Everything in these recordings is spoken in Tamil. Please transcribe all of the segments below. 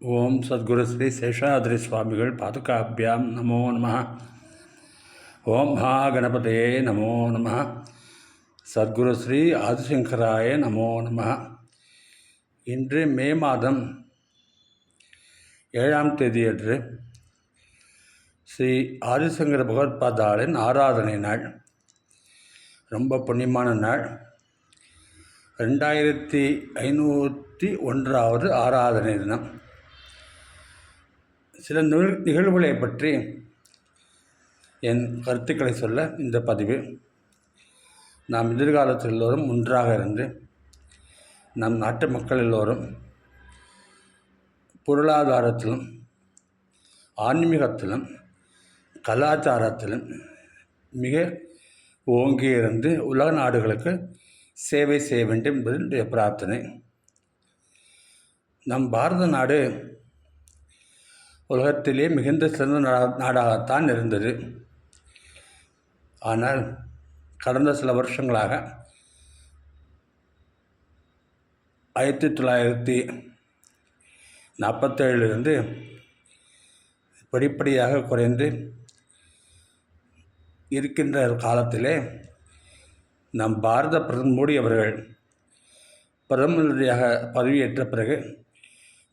ஓம் சத்குரு ஸ்ரீ சேஷாத்ரி சுவாமிகள் பாதுகாபியாம் நமோ நம. ஓம் மகா கணபதயே நமோ நம. சத்குரு ஸ்ரீ ஆதிசங்கராய நமோ நம. இன்று மே மாதம் 7ஆம் தேதியன்று ஸ்ரீ ஆதிசங்கர பகவத்பாதாளின் ஆராதனை நாள். ரொம்ப புண்ணியமான நாள். 2501வது ஆராதனை தினம். சில நிகழ்வுகளை பற்றி என் கருத்துக்களை சொல்ல இந்த பதிவு. நாம் எதிர்காலத்தில் எல்லோரும் ஒன்றாக இருந்து நம் நாட்டு மக்கள் எல்லோரும் பொருளாதாரத்திலும் ஆன்மீகத்திலும் கலாச்சாரத்திலும் மிக ஓங்கி இருந்து உலக நாடுகளுக்கு சேவை செய்ய வேண்டும் என்பது என்னுடைய பிரார்த்தனை. நம் பாரத நாடு உலகத்திலே மிகுந்த சிறந்த நாடாகத்தான் இருந்தது. ஆனால் கடந்த சில வருஷங்களாக 1947 படிப்படியாக குறைந்து இருக்கின்ற காலத்திலே நம் பாரத பிரதமர் மோடி அவர்கள் பிரதமராக பதவியேற்ற பிறகு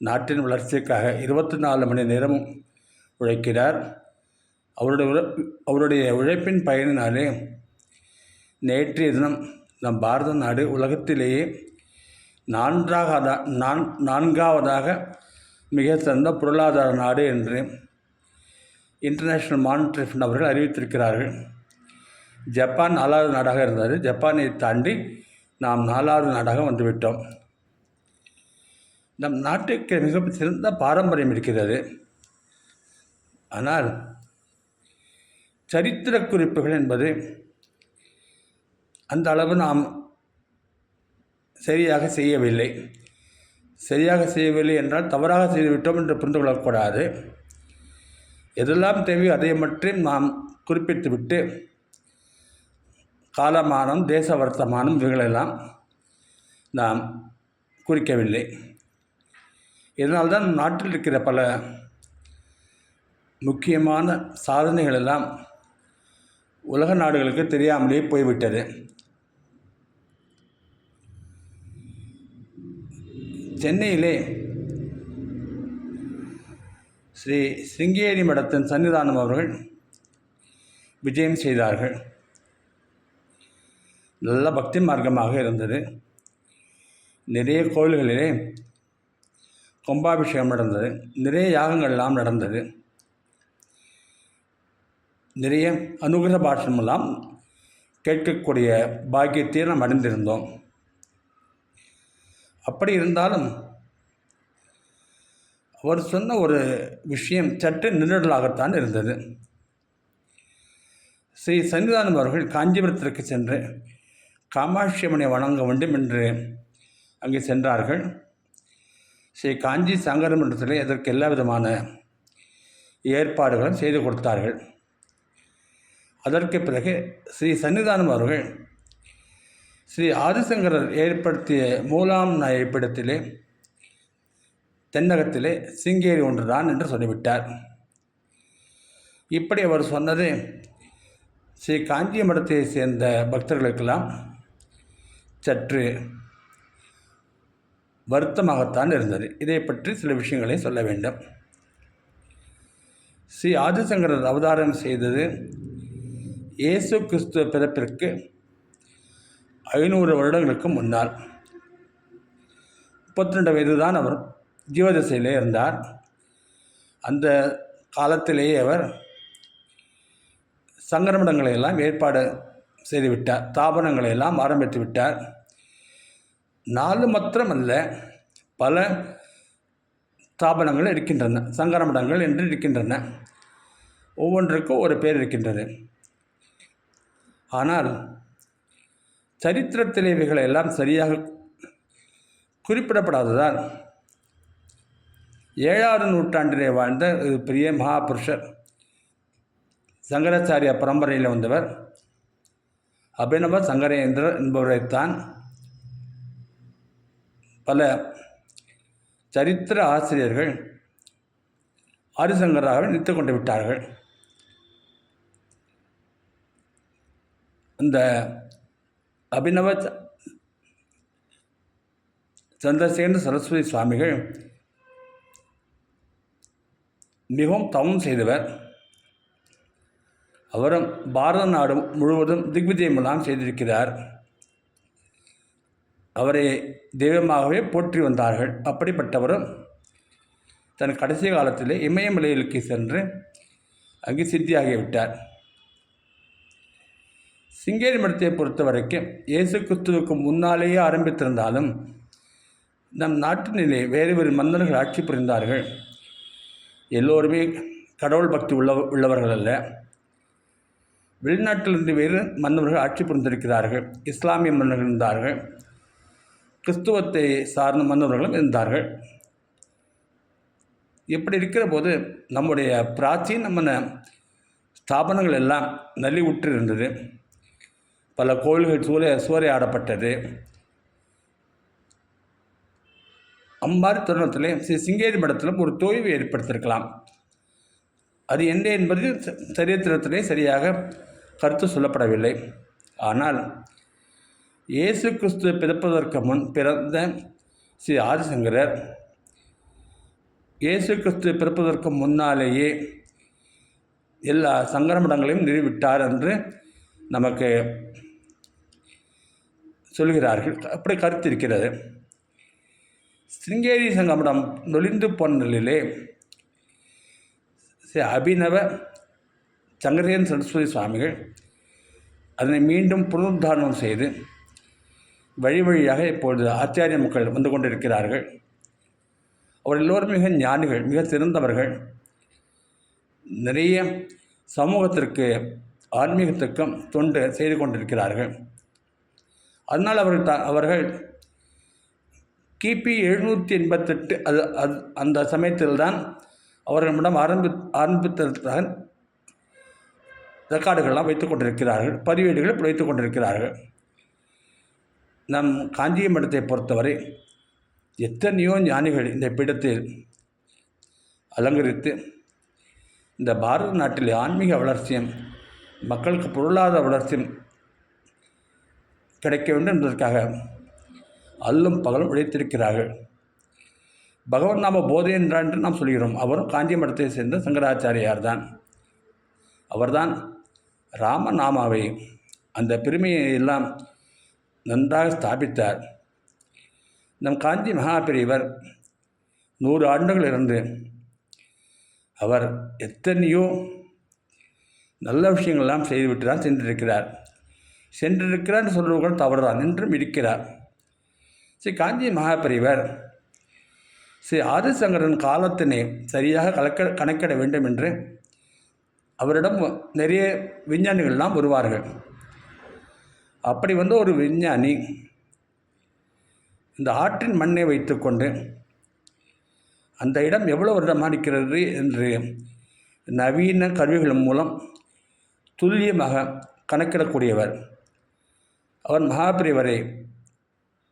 நாட்டின் வளர்ச்சிக்காக 24 மணி நேரமும் உழைக்கிறார். அவருடைய உழைப்பின் பயனினாலே நேற்றைய தினம் நம் பாரத நாடு உலகத்திலேயே நான்காவதாக மிக சிறந்த பொருளாதார நாடு என்று இன்டர்நேஷ்னல் மானிட்டரி ஃபண்ட் அவர்கள் அறிவித்திருக்கிறார்கள். ஜப்பான் 4வது நாடாக இருந்தது. ஜப்பானை தாண்டி நாம் 4வது நாடாக வந்துவிட்டோம். நம் நாட்டுக்கு மிக சிறந்த பாரம்பரியம் இருக்கிறது. ஆனால் சரித்திர குறிப்புகள் என்பது அந்த அளவு நாம் சரியாக செய்யவில்லை. என்றால் தவறாக செய்துவிட்டோம் என்று புரிந்து கொள்ளக்கூடாது. எதெல்லாம் தேவையோ அதை மட்டும் நாம் குறிப்பிட்டுவிட்டு காலமானம், தேச வர்த்தமானம் இவைகளெல்லாம் நாம் குறிக்கவில்லை. இதனால்தான் நாட்டில் இருக்கிற பல முக்கியமான சாதனைகள் எல்லாம் உலக நாடுகளுக்கு தெரியாமலே போய்விட்டது. சென்னையிலே ஸ்ரீ சிருங்கேரி மடத்தின் சன்னிதானம் அவர்கள் விஜயம் செய்தார்கள். நல்ல பக்தி மார்க்கமாக இருந்தது. நிறைய கோயில்களிலே கும்பாபிஷேகம் நடந்தது. நிறைய யாகங்கள்லாம் நடந்தது. நிறைய அனுகிரக பாஷமெல்லாம் கேட்கக்கூடிய பாக்கியத்தை நாம் அடைந்திருந்தோம். அப்படி இருந்தாலும் அவர் சொன்ன ஒரு விஷயம் சற்று நிழலாகத்தான் இருந்தது. ஸ்ரீ சன்னிதானம் அவர்கள் காஞ்சிபுரத்திற்கு சென்று காமாட்சி அம்மனை வணங்க வேண்டும் என்று அங்கே சென்றார்கள். ஸ்ரீ காஞ்சி சங்கர மண்டலத்தில் இதற்கு எல்லா விதமான ஏற்பாடுகளும் செய்து கொடுத்தார்கள். அதற்கு பிறகு ஸ்ரீ சன்னிதானம் அவர்கள் ஸ்ரீ ஆதிசங்கரர் ஏற்படுத்திய மூலாம் இருப்பிடத்திலே தென்னகத்திலே சிங்கேரி ஒன்றுதான் என்று சொல்லிவிட்டார். இப்படி அவர் சொன்னது ஸ்ரீ காஞ்சி மடத்தை சேர்ந்த பக்தர்களுக்கெல்லாம் சற்று வருத்தமாகத்தான் இருந்தது. இதை பற்றி சில விஷயங்களை சொல்ல வேண்டும். ஸ்ரீ ஆதிசங்கரர் அவதாரம் செய்தது இயேசு கிறிஸ்துவ பிறப்பிற்கு 500 வருடங்களுக்கு முன்னால். 32 வயது தான் அவர் ஜீவதசையிலே இருந்தார். அந்த காலத்திலேயே அவர் சங்கரமடங்களை எல்லாம் ஏற்பாடு செய்துவிட்டார். தாபனங்களை எல்லாம் ஆரம்பித்து விட்டார். 4 மாத்திரமல்ல, பல ஸ்தாபனங்கள் இருக்கின்றன. சங்கரமடங்கள் என்று இருக்கின்றன. ஒவ்வொன்றுக்கும் ஒரு பேர் இருக்கின்றது. ஆனால் சரித்திரத்திலே இவைகளை எல்லாம் சரியாக குறிப்பிடப்படாததால் 7வது நூற்றாண்டிலே வாழ்ந்த பெரிய மகாபுருஷர், சங்கராச்சாரிய பரம்பரையில் வந்தவர் அபினவ சங்கரேந்திரர் என்பவரைத்தான் பல சரித்திர ஆசிரியர்கள் ஆதிசங்கராக நிறுத்தி கொண்டு விட்டார்கள். அந்த அபினவ சந்திரசேகர சரஸ்வதி சுவாமிகள் மிகவும் தவம் செய்தவர். அவரும் பாரத நாடு முழுவதும் திக்விஜயமெல்லாம் செய்திருக்கிறார். அவரை தெய்வமாகவே போற்றி வந்தார்கள். அப்படிப்பட்டவரும் தன் கடைசி காலத்திலே இமயமலையிலுக்கு சென்று அங்கு சித்தியாகிவிட்டார். சிங்கேரி மடத்தை பொறுத்த வரைக்கும் இயேசு கிறிஸ்துவுக்கு முன்னாலேயே ஆரம்பித்திருந்தாலும் நம் நாட்டினிலே வேறு வேறு மன்னர்கள் ஆட்சி புரிந்தார்கள். எல்லோருமே கடவுள் பக்தி உள்ளவர்கள் அல்ல. வெளிநாட்டிலிருந்து வேறு மன்னர்கள் ஆட்சி புரிந்திருக்கிறார்கள். இஸ்லாமிய மன்னர்கள் இருந்தார்கள், கிறிஸ்துவத்தை சார்ந்த மன்னர்களும் இருந்தார்கள். இப்படி இருக்கிற போது நம்முடைய பிராச்சீனமான ஸ்தாபனங்கள் எல்லாம் நலிவுற்று இருந்தது. பல கோயில்கள் சூறையாடப்பட்டது. அம்மாதிரி தருணத்திலே சிங்கேரி மடத்திலும் ஒரு தொய்வு ஏற்படுத்தியிருக்கலாம். அது என்ன என்பது சரித்திரத்திலே சரியாக கருத்து சொல்லப்படவில்லை. ஆனால் இயேசு கிறிஸ்து பிறப்பதற்கு முன் பிறந்த ஸ்ரீ ஆதிசங்கரர் இயேசு கிறிஸ்து பிறப்பதற்கு முன்னாலேயே எல்லா சங்கர மடங்களையும் நிறுவிட்டார் என்று நமக்கு சொல்கிறார்கள். அப்படி கருத்து இருக்கிறது. சிங்கேரி சங்கமடம் நொலிந்து போன நிலையிலே அபினவ சங்கரசேகர சரஸ்வதி சுவாமிகள் அதனை மீண்டும் புனருத்தாரணம் செய்து வழி வழியாக இப்பொழுது ஆச்சாரிய மக்கள் வந்து கொண்டிருக்கிறார்கள். அவர் எல்லோரும் மிக ஞானிகள், மிக சிறந்தவர்கள். நிறைய சமூகத்திற்கு ஆன்மீகத்துக்கும் தொண்டு செய்து கொண்டிருக்கிறார்கள். அதனால் அவர்கள் கிபி 788 அந்த சமயத்தில்தான் அவர்களிடம் ஆரம்பித்ததாக ரெக்கார்டுகள்லாம் வைத்துக் கொண்டிருக்கிறார்கள், பதிவேடுகள் வைத்துக் கொண்டிருக்கிறார்கள். நம் காஞ்சி மடத்தை பொறுத்தவரை எத்தனையோ ஞானிகள் இந்த பீடத்தில் அலங்கரித்து இந்த பாரத நாட்டில் ஆன்மீக வளர்ச்சியும் மக்களுக்கு பொருளாதார வளர்ச்சியும் கிடைக்க வேண்டும் என்பதற்காக அல்லும் பகலும் உழைத்திருக்கிறார்கள். பகவன் நாம போதை என்றான் என்று நாம் சொல்கிறோம். அவரும் காஞ்சி மடத்தை சேர்ந்த சங்கராச்சாரியார் தான். அவர்தான் ராமநாமாவை அந்த பெருமையை எல்லாம் நன்றாக ஸ்தாபித்தார். நம் காஞ்சி மகாபெரியவர் 100 ஆண்டுகள் இருந்து அவர் எத்தனையோ நல்ல விஷயங்கள்லாம் செய்துவிட்டு தான் சென்றிருக்கிறார் சொல்லுவர்கள் தவறுதான் என்றும் இருக்கிறார். ஸ்ரீ காஞ்சி மகாபெரியவர் ஸ்ரீ ஆதிசங்கரன் காலத்தினை சரியாக கணக்கிட வேண்டும் என்று அவரிடம் நிறைய விஞ்ஞானிகள்லாம் வருவார்கள். அப்படி வந்து ஒரு விஞ்ஞானி இந்த ஆற்றின் மண்ணை வைத்துக்கொண்டு அந்த இடம் எவ்வளோ வருடமாக இருக்கிறது என்று நவீன கருவிகள் மூலம் துல்லியமாக கணக்கிடக்கூடியவர். அவர் மகாபெரியவரை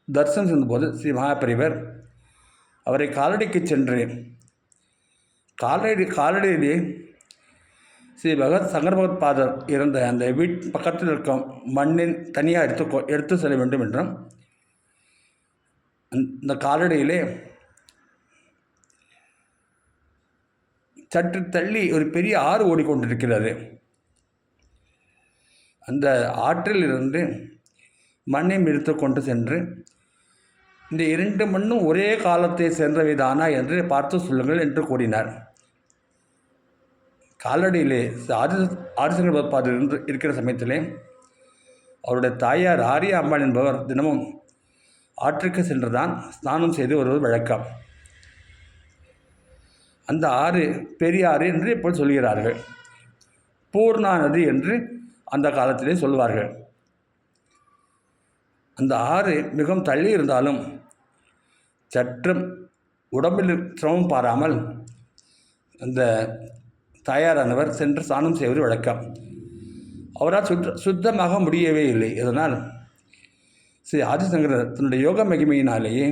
தரிசனம் செய்தபோது ஸ்ரீ மகாபெரியவர் அவரை காலடிக்கு சென்று காலடியிலே ஸ்ரீ சங்கர பகவத் பாதர் இருந்த அந்த பக்கத்தில் இருக்கும் மண்ணின் தனியாக எடுத்து செல்ல வேண்டும் என்றும் அந்த காலடியிலே சற்று தள்ளி ஒரு பெரிய ஆறு ஓடிக்கொண்டிருக்கிறது. அந்த ஆற்றில் இருந்து மண்ணை எடுத்து கொண்டு சென்று இந்த 2 மண்ணும் ஒரே காலத்தை சென்றவைதானா என்று பார்த்து சொல்லுங்கள் என்று கூறினார். காலடியிலே ஆதிசங்கர பாதர் இருக்கிற சமயத்திலே அவருடைய தாயார் ஆரிய அம்பாள் என்பவர் தினமும் ஆற்றுக்கு சென்றுதான் ஸ்நானம் செய்து வருவது வழக்கம். அந்த ஆறு பெரிய ஆறு என்று இப்போது சொல்கிறார்கள். பூர்ணா நதி என்று அந்த காலத்திலே சொல்வார்கள். அந்த ஆறு மிகவும் தள்ளி இருந்தாலும் சற்றும் உடம்பில் சிரமம் பாராமல் அந்த தாயாரானவர் சென்று ஸ்நானம் செய்வது வழக்கம். அவரால் சுத்தமாக முடியவே இல்லை. இதனால் ஸ்ரீ ஆதிசங்கரர் தன்னுடைய யோக மகிமையினாலேயே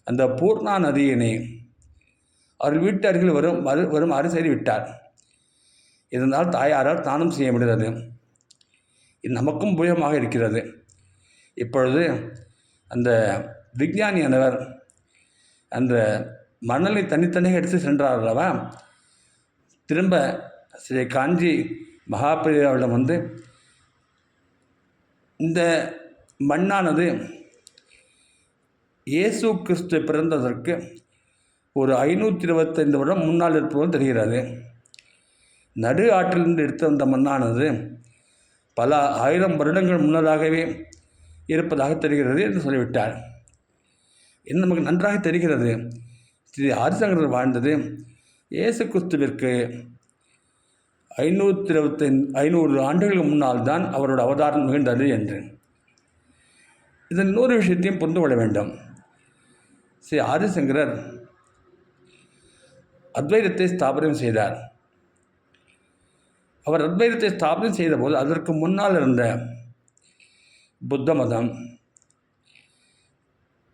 அந்த பூர்ணா நதியினை அவர்கள் வீட்டு அருகில் வருமாறு செய்துவிட்டார். இருந்தால் தாயாரால் தானும் செய்ய முடிகிறது. இது நமக்கும் உபயோகமாக இருக்கிறது. இப்பொழுது அந்த விஞ்ஞானியானவர் அந்த மணலை தனித்தனியாக எடுத்து சென்றார் அல்லவா, திரும்ப ஸ்ரீ காஞ்சி மகாபெரியாவிடம் வந்து இந்த மண்ணானது இயேசு கிறிஸ்து பிறந்ததற்கு ஒரு 525 வருடம் முன்னால் இருப்பதும் தெரிகிறது. நடு ஆற்றிலிருந்து எடுத்து வந்த மண்ணானது பல 1000 வருடங்கள் முன்னதாகவே இருப்பதாக தெரிகிறது என்று சொல்லிவிட்டார். இது நமக்கு நன்றாக தெரிகிறது. ஸ்ரீ ஆதிசங்கரர் வாழ்ந்தது இயேசு கிறிஸ்துவிற்கு 500 ஆண்டுகளுக்கு முன்னால் தான் அவரோட அவதாரம் நிகழ்ந்தது என்று. இதன் இன்னொரு விஷயத்தையும் புரிந்து கொள்ள வேண்டும். ஸ்ரீ ஆதிசங்கரர் அத்வைதத்தை ஸ்தாபனம் செய்தார். அவர் அத்வைதத்தை ஸ்தாபனம் செய்தபோது அதற்கு முன்னால் இருந்த புத்த மதம்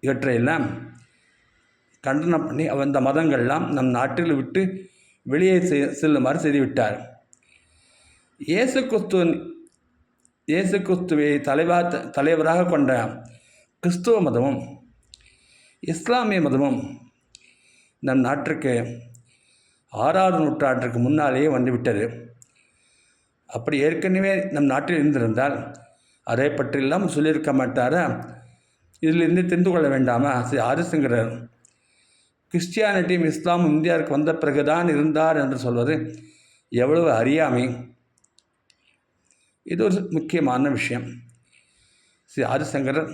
இவற்றையெல்லாம் கண்டனம் பண்ணி அந்த மதங்கள்லாம் நம் நாட்டில் விட்டு வெளியே செல்லுமாறு செய்துவிட்டார். இயேசு கிறிஸ்துவை தலைவராக கொண்ட கிறிஸ்துவ மதமும் இஸ்லாமிய மதமும் நம் நாட்டிற்கு 6வது நூற்றாண்டுக்கு முன்னாலேயே வந்துவிட்டது. அப்படி ஏற்கனவே நம் நாட்டில் இருந்திருந்தால் அதை பற்றியெல்லாம் சொல்லியிருக்க மாட்டாரா? இதிலிருந்து தெரிந்து கொள்ள வேண்டாமா? ஸ்ரீ ஆதிசங்கரர் கிறிஸ்டியானிட்டியும் இஸ்லாமும் இந்தியாவுக்கு வந்த பிறகுதான் இருந்தார் என்று சொல்வது எவ்வளவு அறியாமை! இது ஒரு முக்கியமான விஷயம். ஸ்ரீ ஆதிசங்கரர்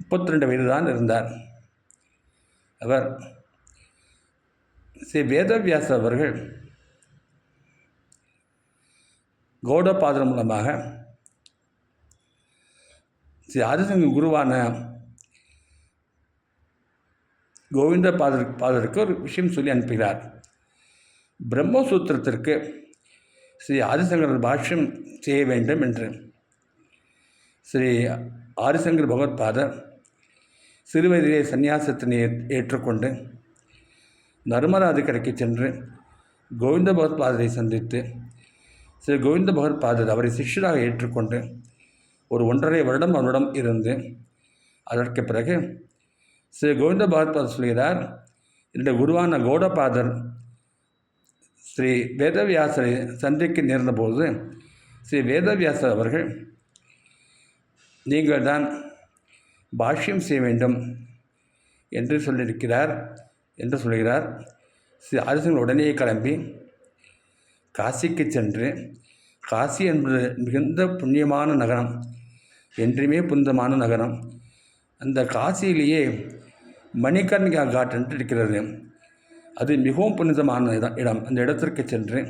32 வயது தான் இருந்தார். அவர் ஸ்ரீ வேதவியாசர் அவர்கள் கௌடபாதர் மூலமாக ஸ்ரீ ஆதிசங்கர் குருவான கோவிந்த பாதருக்கு ஒரு விஷயம் சொல்லி அனுப்புகிறார். பிரம்மசூத்திரத்திற்கு ஸ்ரீ ஆதிசங்கரர் பாஷ்யம் செய்ய வேண்டும் என்று. ஸ்ரீ ஆதிசங்கர் பகவத்பாதர் சிறுவயதிலே சந்நியாசத்தினை ஏற்றுக்கொண்டு நர்மதா நதிக்கரைக்கு சென்று கோவிந்த பகவத்பாதரை சந்தித்து ஸ்ரீ கோவிந்த பகவத்பாதர் அவரை சிஷ்யராக ஏற்றுக்கொண்டு ஒரு 1.5 வருடம் அவரிடம் இருந்து அதற்கு பிறகு ஸ்ரீ கோவிந்த பகவத்பாதர் சொல்கிறார், என்னுடைய குருவான கௌடபாதர் ஸ்ரீ வேதவியாசரை சந்திக்க நேர்ந்தபோது ஸ்ரீ வேதவியாசர் அவர்கள் நீங்கள் தான் பாஷ்யம் செய்ய வேண்டும் என்று சொல்லியிருக்கிறார் என்று சொல்கிறார். ஸ்ரீ ஆதிசங்கர் உடனே கிளம்பி காசிக்கு சென்று, காசி என்பது மிகுந்த புண்ணியமான நகரம், என்றுமே புனிதமான நகரம். அந்த காசியிலேயே மணிகர்ணிகா காட் என்று இருக்கிறது. அது மிகவும் புனிதமான இடம். அந்த இடத்திற்கு சென்று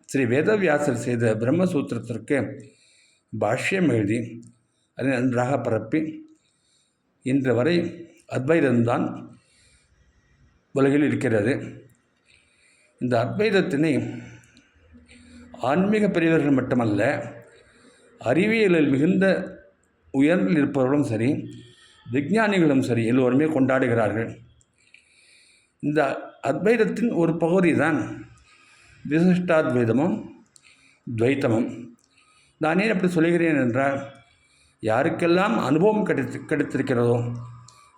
ஸ்ரீ வேதவியாசர் செய்த பிரம்மசூத்திரத்திற்கு பாஷ்யம் எழுதி அதை நன்றாக பரப்பி இன்று வரை அத்வைதம்தான் உலகில் இருக்கிறது. இந்த அத்வைதத்தினை ஆன்மீக பெரியவர்கள் மட்டுமல்ல, அறிவியலில் மிகுந்த உயர்ந்தில் இருப்பவர்களும் சரி, விஞ்ஞானிகளும் சரி, எல்லோருமே கொண்டாடுகிறார்கள். இந்த அத்வைதத்தின் ஒரு பகுதி தான் விசிஷ்டாத்வைதமும் துவைத்தமும். நான் ஏன் அப்படி சொல்கிறேன் என்றால், யாருக்கெல்லாம் அனுபவம் கிடைத்திருக்கிறதோ,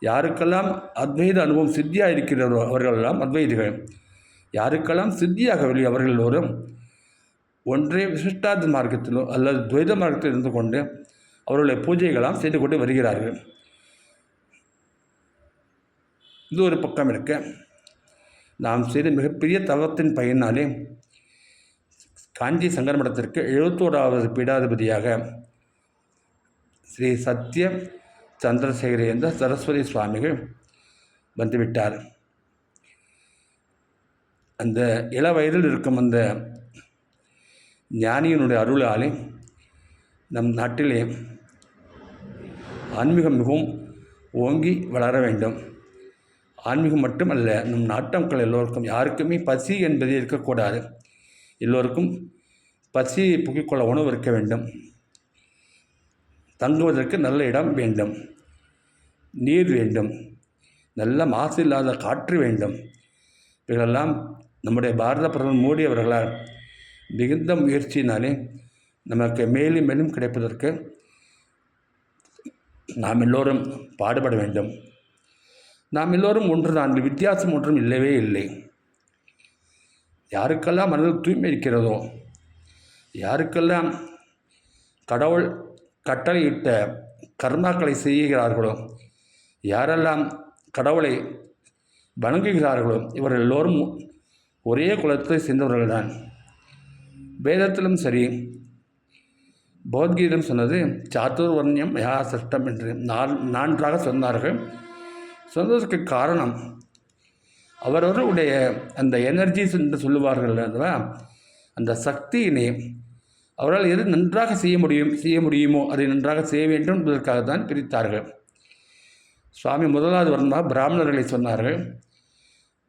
யாருக்கெல்லாம் அத்வைத அனுபவம் சித்தியாக இருக்கிறதோ அவர்களெல்லாம் அத்வைதிகள். யாருக்கெல்லாம் சித்தியாகவில்லை அவர்கள் எல்லோரும் ஒன்றே விசிஷ்டாத் மார்க்கத்திலோ அல்லது துவைத மார்க்கத்தில் இருந்து கொண்டு அவர்களுடைய பூஜைகளாம் செய்து கொண்டு வருகிறார்கள். இது ஒரு பக்கம் இருக்க, நாம் செய்த மிகப்பெரிய தவத்தின் பயனாலே காஞ்சி சங்கர மடத்திற்கு 71வது பீடாதிபதியாக ஸ்ரீ சத்ய சந்திரசேகரேந்திர சரஸ்வதி சுவாமிகள் வந்துவிட்டார். அந்த இள வயதில் இருக்கும் அந்த ஞானியினுடைய அருளாலே நம் நாட்டிலே ஆன்மீகம் மிகவும் ஓங்கி வளர வேண்டும். ஆன்மீகம் மட்டுமல்ல, நம் நாட்டு மக்கள் எல்லோருக்கும், யாருக்குமே பசி என்பது இருக்கக்கூடாது. எல்லோருக்கும் பசியை புக்கிக்கொள்ள உணவு இருக்க வேண்டும். தங்குவதற்கு நல்ல இடம் வேண்டும், நீர் வேண்டும், நல்ல மாசு இல்லாத காற்று வேண்டும். இவைகளெல்லாம் நம்முடைய பாரத பிரதமர் மோடி அவர்களால் மிகுந்த முயற்சியினாலே நமக்கு மேலும் மேலும் கிடைப்பதற்கு நாம் எல்லோரும் பாடுபட வேண்டும். நாம் எல்லோரும் ஒன்றுதான், வித்தியாசம் ஒன்றும் இல்லவே இல்லை. யாருக்கெல்லாம் மனதில் தூய்மை இருக்கிறதோ, யாருக்கெல்லாம் கடவுள் கட்டளையிட்ட கர்மாக்களை செய்கிறார்களோ, யாரெல்லாம் கடவுளை வணங்குகிறார்களோ, இவர்கள் எல்லோரும் ஒரே குலத்தை சேர்ந்தவர்கள்தான். வேதத்திலும் சரி, பகவத்கீதையும் சொன்னது சாத்துர்வர்ணியம் யா சிருஷ்டம் என்று நான்காக சொன்னார்கள். சொன்னதற்கு காரணம் அவரவர்களுடைய அந்த எனர்ஜிஸ் என்று சொல்லுவார்கள் அல்லவா, அந்த சக்தியினை அவரால் எது நன்றாக செய்ய முடியுமோ அதை நன்றாக செய்ய வேண்டும் என்பதற்காகத்தான் பிரித்தார்கள். சுவாமி முதலாவது வர்ணமாக பிராமணர்களை சொன்னார்கள்.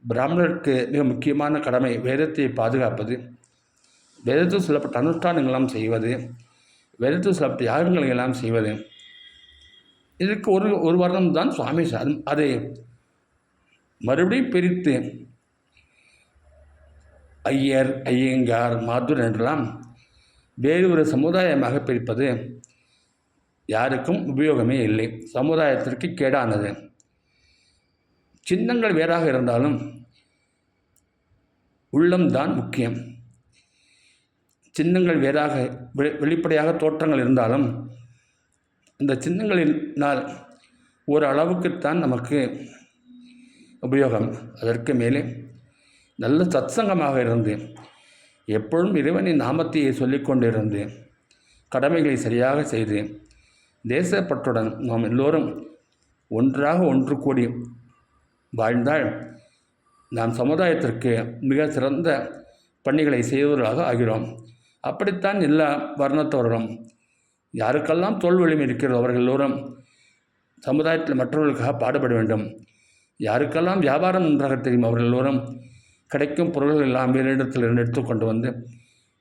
பிராமணருக்கு மிக முக்கியமான கடமை வேதத்தை பாதுகாப்பது, வேதத்தில் சொல்லப்பட்ட அனுஷ்டானங்களெல்லாம் செய்வது, வேதத்தில் சொல்லப்பட்ட யாகங்களை எல்லாம் செய்வது. இதற்கு ஒரு வருடம் தான் சுவாமி அதை மறுபடியும் பிரித்து ஐயர், ஐயங்கார், மாதுர் என்றெல்லாம் வேறு ஒரு சமுதாயமாக பிரிப்பது யாருக்கும் உபயோகமே இல்லை, சமுதாயத்திற்கு கேடானது. சின்னங்கள் வேறாக இருந்தாலும் உள்ளம்தான் முக்கியம். சின்னங்கள் வேறாக வெளிப்படையாக தோற்றங்கள் இருந்தாலும் இந்த சின்னங்களினால் ஒரு அளவுக்குத்தான் நமக்கு உபயோகம். அதற்கு மேலே நல்ல சத்சங்கமாக இருந்து எப்பொழுதும் இறைவனின் நாமத்தையே சொல்லிக்கொண்டிருந்து கடமைகளை சரியாக செய்து தேசப்பற்றுடன் நாம் எல்லோரும் ஒன்றாக ஒன்று கூடி வாழ்ந்தால் நாம் சமுதாயத்திற்கு மிக சிறந்த பணிகளை செய்வதாக ஆகிறோம். அப்படித்தான் எல்லா வர்ணத்தவர்களும் யாருக்கெல்லாம் தோல் வலிமை இருக்கிறதோ அவர்கள் எல்லோரும் சமுதாயத்தில் மற்றவர்களுக்காக பாடுபட வேண்டும். யாருக்கெல்லாம் வியாபாரம் நன்றாக தெரியும் அவர்கள் எல்லோரும் கிடைக்கும் பொருள்கள் எல்லாம் வேறு இடத்திலிருந்து எடுத்துக்கொண்டு வந்து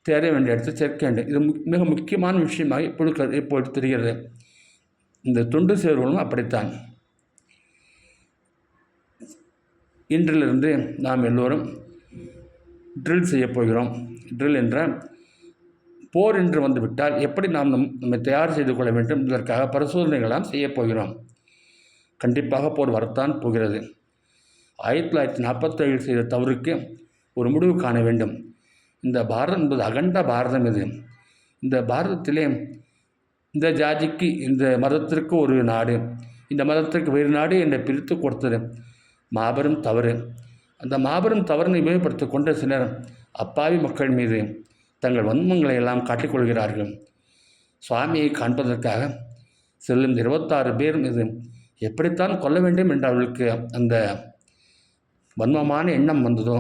தேர வேண்டிய இடத்தில் சேர்க்க வேண்டும். இது மிக முக்கியமான விஷயமாக இப்பொழுது தெரிகிறது. இந்த தொண்டு சேர்வுகளும் அப்படித்தான். இன்றிலிருந்து நாம் எல்லோரும் ட்ரில் செய்ய போகிறோம். ட்ரில் என்ற போர் என்று வந்துவிட்டால் எப்படி நாம் நம்மை தயார் செய்து கொள்ள வேண்டும் என்பதற்காக பரிசோதனைகளாம் செய்யப் போகிறோம். கண்டிப்பாக போர் வரத்தான் போகிறது. 1947 செய்த தவறுக்கு ஒரு முடிவு காண வேண்டும். இந்த பாரதம் என்பது அகண்ட பாரதம். இது இந்த பாரதத்திலே இந்த ஜாதிக்கு இந்த மதத்திற்கு ஒரு நாடு, இந்த மதத்திற்கு வேறு நாடு என்று பிரித்து கொடுத்தது மாபெரும் தவறு. அந்த மாபெரும் தவறினை உபயோகப்படுத்தி கொண்ட சிலர் அப்பாவி மக்கள் மீது தங்கள் வன்மங்களை எல்லாம் காட்டிக்கொள்கிறார்கள். சுவாமியை காண்பதற்காக செல்லும் 26 பேர் மீது எப்படித்தான் கொல்ல வேண்டும் என்று அவர்களுக்கு அந்த வன்மமான எண்ணம் வந்ததோ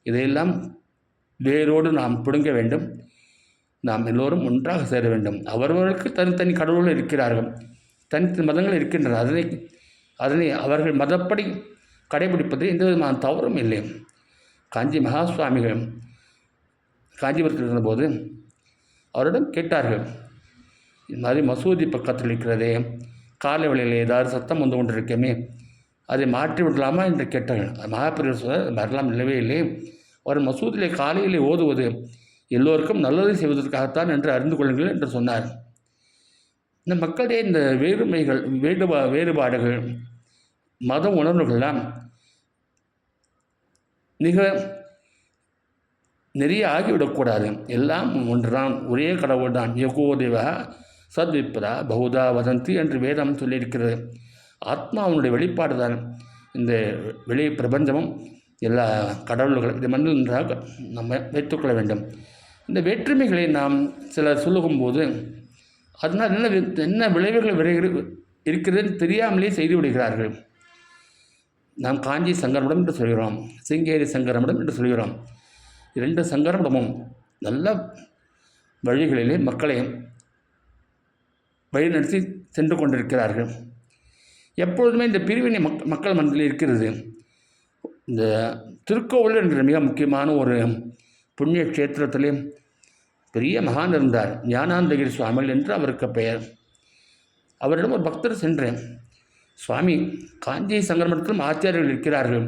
இதையெல்லாம் வேரோடு நாம் பிடுங்க வேண்டும். நாம் எல்லோரும் ஒன்றாக சேர வேண்டும். அவர்களுக்கு தனித்தனி கடவுள்கள் இருக்கிறார்கள், தனித்தனி மதங்கள் இருக்கின்றன. அதனை அவர்கள் மதப்படி கடைபிடிப்பது எந்த விதமான தவறும் இல்லை. காஞ்சி மகா சுவாமிகள் காஞ்சிபுரத்தில் இருந்தபோது அவரிடம் கேட்டார்கள், இது மாதிரி மசூதி பக்கத்தில் இருக்கிறதே, காலை வேளையில் ஏதாவது சத்தம் வந்து கொண்டிருக்கமே, அதை மாற்றி விடலாமா என்று கேட்டார்கள். மகாபிரியர் சொன்னார், வரலாம் இல்லவே இல்லை. அவர் மசூதியிலே காலையிலே ஓதுவது எல்லோருக்கும் நல்லது செய்வதற்காகத்தான் என்று அறிந்து கொள்ளுங்கள் என்று சொன்னார். இந்த மக்களுடைய இந்த வேறுபாடுகள் மத உணர்வுகள்லாம் மிக நிறைய ஆகிவிடக்கூடாது. எல்லாம் ஒன்றுதான், ஒரே கடவுள் தான். யகோதேவ சத்விப்ரா பௌதா வதந்தி என்று வேதம் சொல்லியிருக்கிறது. ஆத்மாவனுடைய வெளிப்பாடு தான் இந்த வெளி பிரபஞ்சமும் எல்லா கடவுள்களும். இதை மனதில் நன்றாக நம்ம வைத்துக்கொள்ள வேண்டும். இந்த வேற்றுமைகளை நாம் சிலர் சொல்லும்போது அதனால் என்ன விளைவுகள் இருக்கிறதுன்னு தெரியாமலே செய்து விடுகிறார்கள். நாம் காஞ்சி சங்கரமடம் என்று சொல்கிறோம், சிங்கேரி சங்கரமடம் என்று சொல்கிறோம். 2 சங்கரமடமும் நல்ல வழிகளிலே மக்களை வழிநடத்தி சென்று கொண்டிருக்கிறார்கள். எப்பொழுதுமே இந்த பிரிவினை மக்கள் மனதில் இருக்கிறது. இந்த திருக்கோவில் என்ற மிக முக்கியமான ஒரு புண்ணிய கஷேத்திரத்திலே பெரிய மகான் இருந்தார், ஞானாந்தகிரி சுவாமிகள் என்று அவருக்கு பெயர். அவரிடம் ஒரு பக்தர் சென்றேன். சுவாமி, காஞ்சி சங்கர மடத்திலும் ஆச்சாரியர்கள் இருக்கிறார்கள்,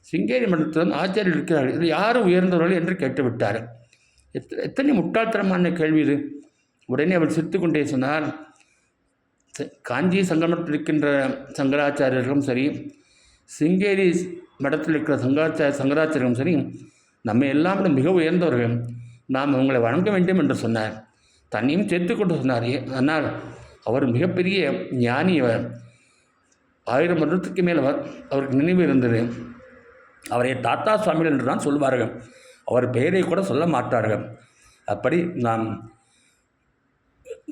சிங்கேரி மடத்திலும் ஆச்சாரியர்கள் இருக்கிறார்கள், இது யாரும் உயர்ந்தவர்கள் என்று கேட்டுவிட்டார். எத்தனை முட்டாள்தனமான கேள்வி இது! உடனே அவர் சிரித்து கொண்டே சொன்னார், காஞ்சி சங்கர மடத்தில் இருக்கின்ற சங்கராச்சாரியர்களும் சரி, சிங்கேரி மடத்தில் இருக்கிற சங்கராச்சாரியர்களும் சரி, நம்ம எல்லாம் மிக உயர்ந்தவர்கள், நாம் அவங்களை வணங்க வேண்டும் என்று சொன்னார். தன்னையும் சேர்த்துக்கொண்டு சொன்னார். ஆனால் அவர் மிகப்பெரிய ஞானி. அவர் 1000 வருடத்துக்கு மேல் அவருக்கு நினைவு இருந்தது. அவரை தாத்தா சுவாமிகள் என்று தான் சொல்வார்கள், அவர் பெயரை கூட சொல்ல மாட்டார்கள். அப்படி நாம்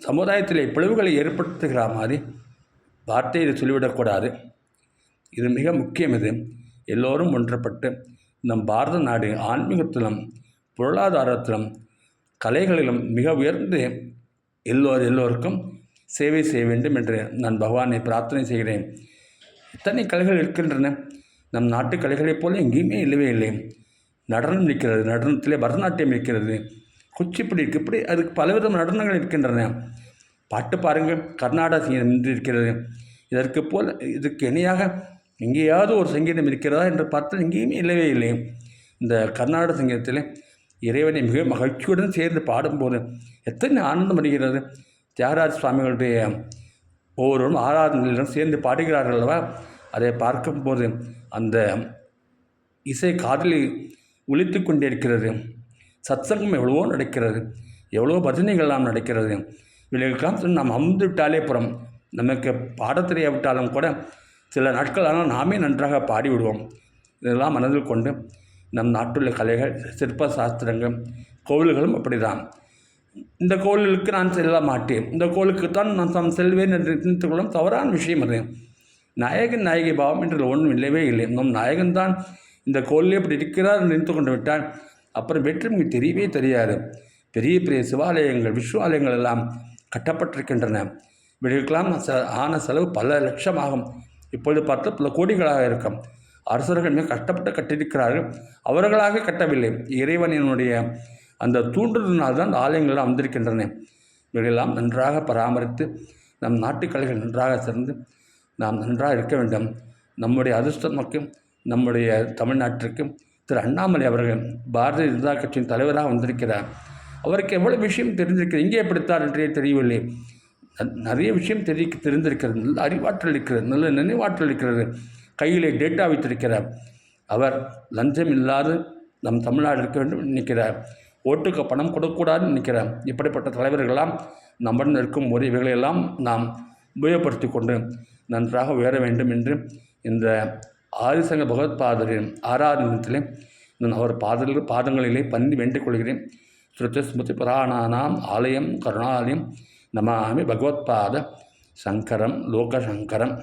சமுதாயத்தில் பிளவுகளை ஏற்படுத்துகிற மாதிரி வார்த்தையை சொல்லிவிடக்கூடாது. இது மிக முக்கியம். இது எல்லோரும் ஒன்றப்பட்டு நம் பாரத நாடு ஆன்மீகத்திலும் பொருளாதாரத்திலும் கலைகளிலும் மிக உயர்ந்து எல்லோருக்கும் சேவை செய்ய வேண்டும் என்று நான் பகவானை பிரார்த்தனை செய்கிறேன். எத்தனை கலைகள் இருக்கின்றன. நம் நாட்டு கலைகளைப் போல எங்கேயுமே இல்லவே இல்லை. நடனம் இருக்கிறது, நடனத்திலே பரதநாட்டியம் இருக்கிறது, குச்சிப்புடி இருக்குது, இப்படி அதுக்கு பலவிதமான நடனங்கள் இருக்கின்றன. பாட்டு பாருங்கள், கர்நாடக சங்கீதம் இருக்கிறது. இதுக்கு இணையாக எங்கேயாவது ஒரு சங்கீதம் இருக்கிறதா என்று பார்த்தால் எங்கேயுமே இல்லவே இல்லை. இந்த கர்நாடக சங்கீதத்தில் இறைவனை மிக மகிழ்ச்சியுடன் சேர்ந்து பாடும்போது எத்தனை ஆனந்தம் வருகிறது. தியாகராஜ சுவாமிகளுடைய ஒவ்வொருவரும் ஆராதனையிலும் சேர்ந்து பாடுகிறார்கள் அல்லவா? அதை பார்க்கும்போது அந்த இசை காதலில் ஒலித்து கொண்டே இருக்கிறது. சத்சங்கம் எவ்வளவோ நடக்கிறது, எவ்வளோ பஜனைகள்லாம் நடக்கிறது. இவர்களுக்கெல்லாம் நாம் அமர்ந்து விட்டாலே புறம், நமக்கு பாடத்தெரியாவிட்டாலும் கூட சில நாட்கள் ஆனால் நாமே நன்றாக பாடிவிடுவோம். இதெல்லாம் மனதில் கொண்டு நம் நாட்டுள்ள கலைகள், சிற்ப சாஸ்திரங்கள், கோவில்களும் அப்படிதான். இந்த கோவிலுக்கு நான் செல்ல மாட்டேன், இந்த கோவிலுக்குத்தான் நான் செல்வேன் என்று நினைத்து கொள்ளும் தவறான விஷயம் அது. நாயகன் நாயகி பாவம் என்று ஒன்றும் இல்லவே இல்லை. நம் நாயகன்தான் இந்த கோவிலே இப்படி இருக்கிறார் என்று நினைத்து கொண்டு விட்டால் அப்புறம் வெற்றி நமக்கு தெரியவே தெரியாது. பெரிய பெரிய சிவாலயங்கள், விஸ்வாலயங்கள் எல்லாம் கட்டப்பட்டிருக்கின்றன. இவர்களுக்கெல்லாம் ஆன செலவு பல லட்சம் ஆகும். இப்பொழுது பார்த்து பல கோடிகளாக இருக்கும். அரசர்கள் மிக கஷ்டப்பட்டு கட்டியிருக்கிறார்கள். அவர்களாக கட்டவில்லை, இறைவனினுடைய அந்த தூண்டுதலினால்தான் அந்த ஆலயங்கள்லாம் வந்திருக்கின்றன. இவைகளெல்லாம் நன்றாக பராமரித்து நம் நாட்டுக்கலைகள் நன்றாக சிறந்து நாம் நன்றாக இருக்க வேண்டும். நம்முடைய அதிர்ஷ்டமாக்கும் நம்முடைய தமிழ்நாட்டிற்கு திரு அண்ணாமலை அவர்கள் பாரதிய ஜனதா கட்சியின் தலைவராக வந்திருக்கிறார். அவருக்கு எவ்வளோ விஷயம் தெரிந்திருக்கிறது, இங்கே எப்படித்தார் என்றே தெரியவில்லை. நிறைய விஷயம் தெரிந்திருக்கிறது, நல்ல அறிவாற்றல் இருக்கிறது, நல்ல நினைவாற்றல் இருக்கிறது, கையிலே டேட்டா வைத்திருக்கிறார். அவர் லஞ்சம் இல்லாது நம் தமிழ்நாடு இருக்க வேண்டும் நினைக்கிறார். ஓட்டுக்கு பணம் கொடுக்கக்கூடாதுன்னு நினைக்கிறார். இப்படிப்பட்ட தலைவர்களெல்லாம் நம்முடன் இருக்கும் இவைகளையெல்லாம் நாம் உபயோகப்படுத்தி கொண்டு நன்றாக உயர வேண்டும் என்று இந்த ஆதிசங்க பகவத்பாதரின் ஆராதனத்திலே நான் அவர் பாதங்களிலே பந்தி வேண்டிக் கொள்கிறேன். ஸ்ருதி ஸ்மிருதி புராணானாம் ஆலயம் கருணாலயம் நமாமி பகவத்பாத சங்கரம் லோகசங்கரம்.